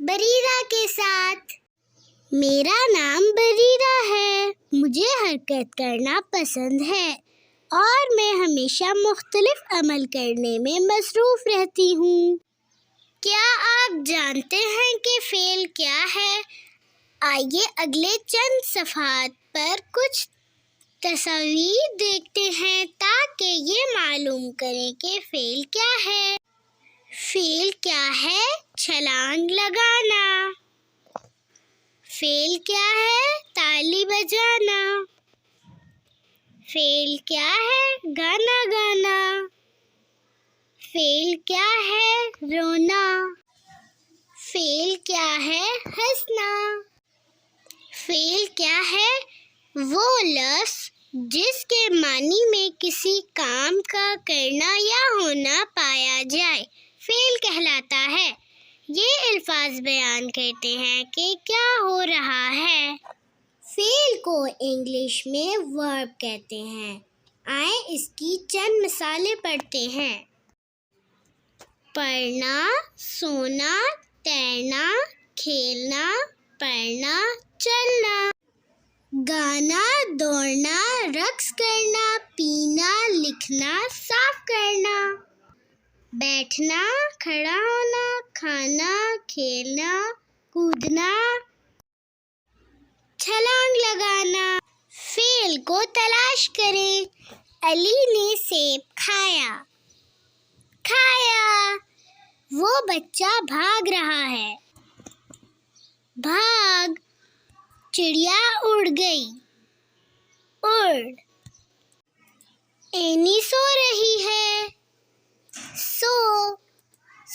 بریرہ کے ساتھ۔ میرا نام بریرہ ہے، مجھے حرکت کرنا پسند ہے اور میں ہمیشہ مختلف عمل کرنے میں مصروف رہتی ہوں۔ کیا آپ جانتے ہیں کہ فعل کیا ہے؟ آئیے اگلے چند صفحات پر کچھ تصاویر دیکھتے ہیں تاکہ یہ معلوم کریں کہ فعل کیا ہے۔ فعل کیا ہے؟ چھلانگ لگانا۔ فعل کیا ہے؟ تالی بجانا۔ فعل کیا ہے؟ گانا گانا۔ فعل کیا ہے؟ رونا۔ فعل کیا ہے؟ ہنسنا۔ فعل کیا ہے؟ وہ لفظ جس کے معنی میں کسی کام کا کرنا یا ہونا پایا جائے فعل کہلاتا ہے۔ یہ الفاظ بیان کرتے ہیں کہ کیا ہو رہا ہے۔ فعل کو انگلش میں ورب کہتے ہیں۔ آئیں اس کی چند مثالیں پڑھتے ہیں۔ پڑھنا، سونا، تیرنا، کھیلنا، پڑھنا، چلنا۔ گانا، دوڑنا، رقص کرنا، پینا، لکھنا، صاف کرنا۔ بیٹھنا، کھڑا ہونا، کھانا، کھیلنا، کودنا، چھلانگ لگانا۔ فعل کو تلاش کریں۔ علی نے سیب کھایا۔ کھایا۔ وہ بچہ بھاگ رہا ہے۔ بھاگ۔ چڑیا اڑ گئی۔ اڑ۔ اینی سو رہی ہے۔ سو۔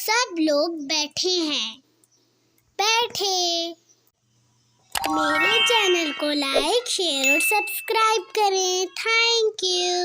سب لوگ بیٹھے ہیں۔ بیٹھے۔ میرے چینل کو لائک، شیئر اور سبسکرائب کریں۔ Thank you.